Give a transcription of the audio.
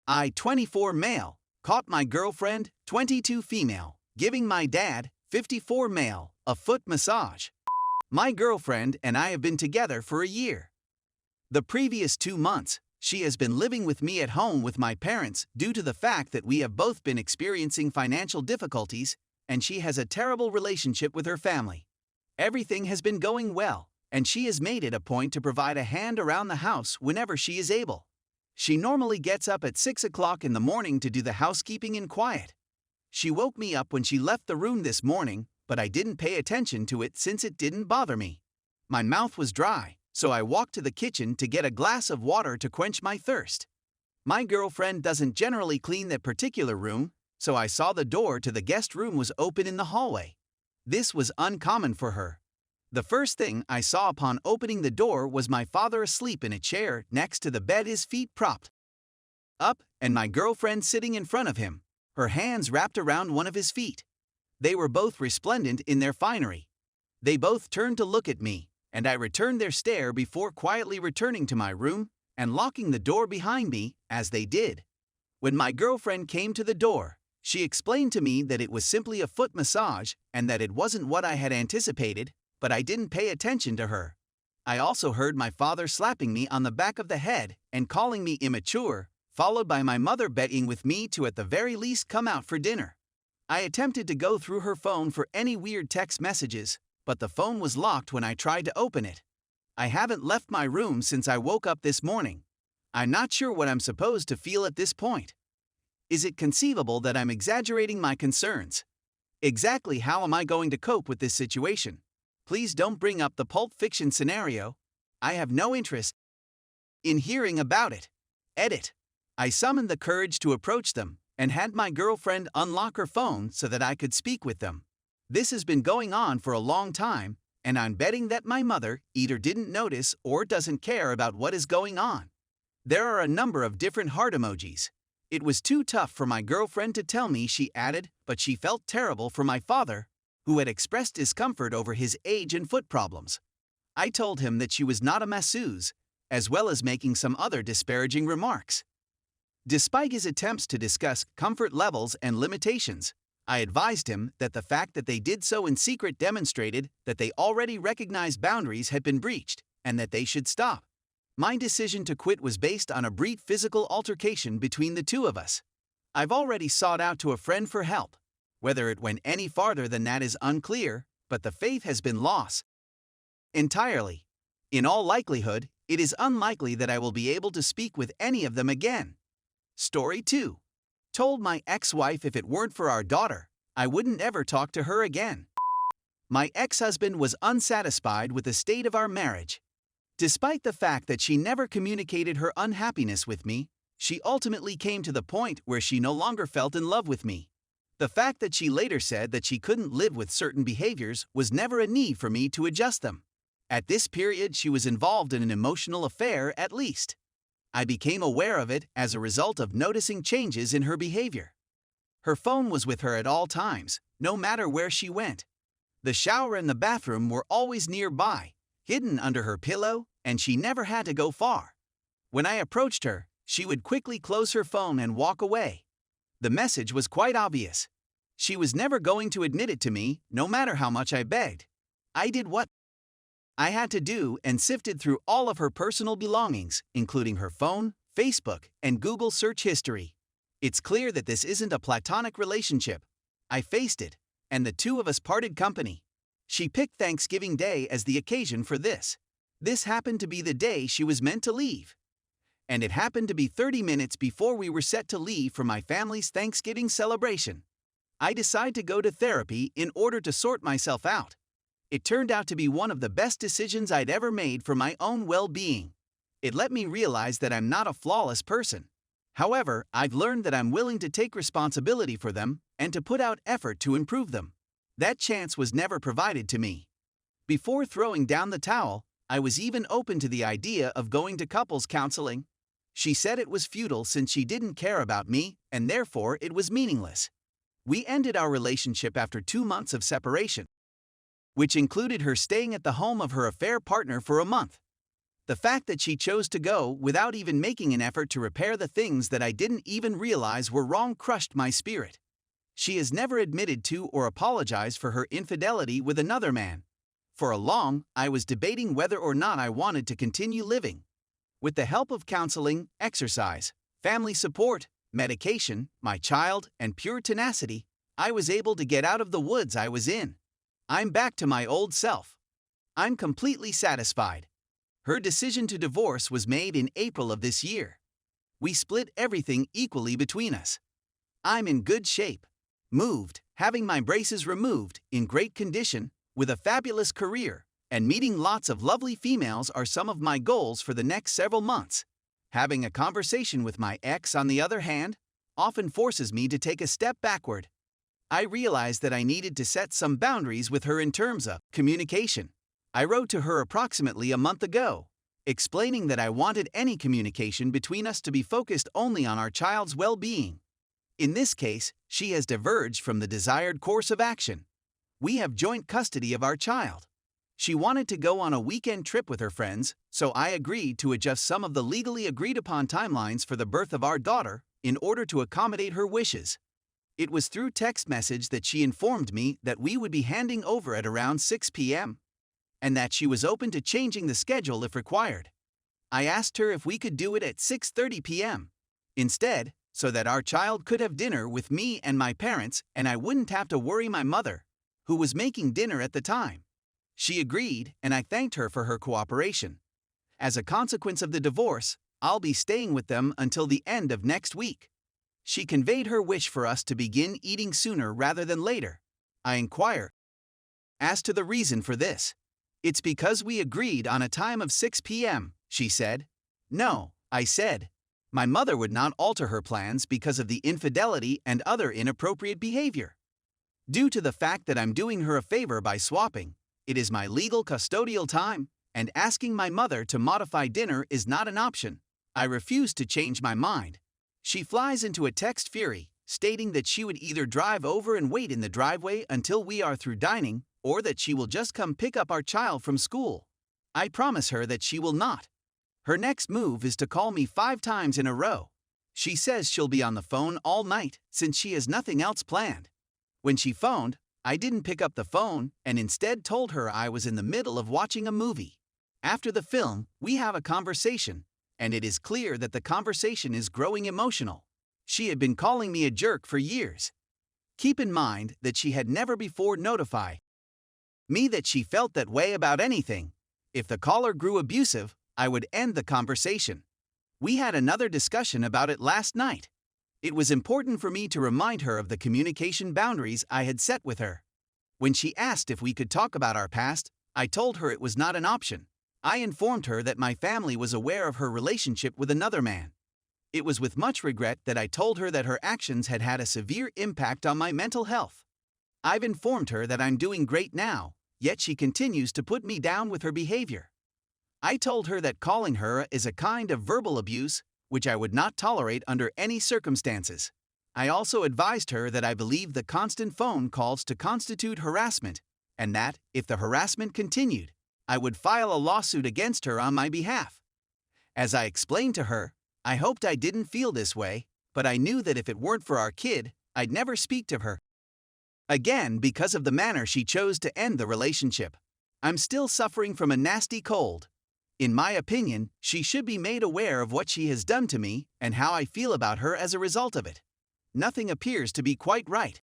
I, 24 male, caught my girlfriend, 22 female, giving my dad, 54 male, a foot massage. My girlfriend and I have been together for a year. The previous 2 months, she has been living with me at home with my parents due to the fact that we have both been experiencing financial difficulties, and she has a terrible relationship with her family. Everything has been going well, and she has made it a point to provide a hand around the house whenever she is able. She normally gets up at 6 o'clock in the morning to do the housekeeping in quiet. She woke me up when she left the room this morning, but I didn't pay attention to it since it didn't bother me. My mouth was dry, so I walked to the kitchen to get a glass of water to quench my thirst. My girlfriend doesn't generally clean that particular room, so I saw the door to the guest room was open in the hallway. This was uncommon for her. The first thing I saw upon opening the door was my father asleep in a chair next to the bed, his feet propped up, and my girlfriend sitting in front of him, her hands wrapped around one of his feet. They were both resplendent in their finery. They both turned to look at me, and I returned their stare before quietly returning to my room and locking the door behind me, as they did. When my girlfriend came to the door, she explained to me that it was simply a foot massage and that it wasn't what I had anticipated, but I didn't pay attention to her. I also heard my father slapping me on the back of the head and calling me immature, followed by my mother begging with me to at the very least come out for dinner. I attempted to go through her phone for any weird text messages, but the phone was locked when I tried to open it. I haven't left my room since I woke up this morning. I'm not sure what I'm supposed to feel at this point. Is it conceivable that I'm exaggerating my concerns? Exactly how am I going to cope with this situation? Please don't bring up the Pulp Fiction scenario. I have no interest in hearing about it. Edit. I summoned the courage to approach them and had my girlfriend unlock her phone so that I could speak with them. This has been going on for a long time, and I'm betting that my mother either didn't notice or doesn't care about what is going on. There are a number of different heart emojis. It was too tough for my girlfriend to tell me, she added, but she felt terrible for my father, who had expressed discomfort over his age and foot problems. I told him that she was not a masseuse, as well as making some other disparaging remarks. Despite his attempts to discuss comfort levels and limitations, I advised him that the fact that they did so in secret demonstrated that they already recognized boundaries had been breached and that they should stop. My decision to quit was based on a brief physical altercation between the two of us. I've already sought out to a friend for help. Whether it went any farther than that is unclear, but the faith has been lost entirely. In all likelihood, it is unlikely that I will be able to speak with any of them again. Story 2. Told my ex-wife if it weren't for our daughter, I wouldn't ever talk to her again. My ex-husband was unsatisfied with the state of our marriage. Despite the fact that she never communicated her unhappiness with me, she ultimately came to the point where she no longer felt in love with me. The fact that she later said that she couldn't live with certain behaviors was never a need for me to adjust them. At this period, she was involved in an emotional affair at least. I became aware of it as a result of noticing changes in her behavior. Her phone was with her at all times, no matter where she went. The shower and the bathroom were always nearby, hidden under her pillow, and she never had to go far. When I approached her, she would quickly close her phone and walk away. The message was quite obvious. She was never going to admit it to me, no matter how much I begged. I did what I had to do and sifted through all of her personal belongings, including her phone, Facebook, and Google search history. It's clear that this isn't a platonic relationship. I faced it, and the two of us parted company. She picked Thanksgiving Day as the occasion for this. This happened to be the day she was meant to leave. And it happened to be 30 minutes before we were set to leave for my family's Thanksgiving celebration. I decided to go to therapy in order to sort myself out. It turned out to be one of the best decisions I'd ever made for my own well-being. It let me realize that I'm not a flawless person. However, I've learned that I'm willing to take responsibility for them and to put out effort to improve them. That chance was never provided to me. Before throwing down the towel, I was even open to the idea of going to couples counseling. She said it was futile since she didn't care about me, and therefore it was meaningless. We ended our relationship after 2 months of separation, which included her staying at the home of her affair partner for a month. The fact that she chose to go without even making an effort to repair the things that I didn't even realize were wrong crushed my spirit. She has never admitted to or apologized for her infidelity with another man. For I was debating whether or not I wanted to continue living. With the help of counseling, exercise, family support, medication, my child, and pure tenacity, I was able to get out of the woods I was in. I'm back to my old self. I'm completely satisfied. Her decision to divorce was made in April of this year. We split everything equally between us. I'm in good shape. Moved, having my braces removed, in great condition, with a fabulous career, and meeting lots of lovely females are some of my goals for the next several months. Having a conversation with my ex, on the other hand, often forces me to take a step backward. I realized that I needed to set some boundaries with her in terms of communication. I wrote to her approximately a month ago, explaining that I wanted any communication between us to be focused only on our child's well-being. In this case, she has diverged from the desired course of action. We have joint custody of our child. She wanted to go on a weekend trip with her friends, so I agreed to adjust some of the legally agreed-upon timelines for the birth of our daughter in order to accommodate her wishes. It was through text message that she informed me that we would be handing over at around 6 p.m. and that she was open to changing the schedule if required. I asked her if we could do it at 6:30 p.m. instead, so that our child could have dinner with me and my parents and I wouldn't have to worry my mother, who was making dinner at the time. She agreed, and I thanked her for her cooperation. As a consequence of the divorce, I'll be staying with them until the end of next week. She conveyed her wish for us to begin eating sooner rather than later. I inquire as to the reason for this. It's because we agreed on a time of 6 p.m., she said. No, I said. My mother would not alter her plans because of the infidelity and other inappropriate behavior. Due to the fact that I'm doing her a favor by swapping, it is my legal custodial time, and asking my mother to modify dinner is not an option. I refuse to change my mind. She flies into a text fury, stating that she would either drive over and wait in the driveway until we are through dining, or that she will just come pick up our child from school. I promise her that she will not. Her next move is to call me 5 times in a row. She says she'll be on the phone all night since she has nothing else planned. When she phoned, I didn't pick up the phone and instead told her I was in the middle of watching a movie. After the film, we have a conversation, and it is clear that the conversation is growing emotional. She had been calling me a jerk for years. Keep in mind that she had never before notified me that she felt that way about anything. If the caller grew abusive, I would end the conversation. We had another discussion about it last night. It was important for me to remind her of the communication boundaries I had set with her. When she asked if we could talk about our past, I told her it was not an option. I informed her that my family was aware of her relationship with another man. It was with much regret that I told her that her actions had had a severe impact on my mental health. I've informed her that I'm doing great now, yet she continues to put me down with her behavior. I told her that calling her is a kind of verbal abuse, which I would not tolerate under any circumstances. I also advised her that I believe the constant phone calls to constitute harassment, and that, if the harassment continued, I would file a lawsuit against her on my behalf. As I explained to her, I hoped I didn't feel this way, but I knew that if it weren't for our kid, I'd never speak to her again because of the manner she chose to end the relationship. I'm still suffering from a nasty cold. In my opinion, she should be made aware of what she has done to me and how I feel about her as a result of it. Nothing appears to be quite right.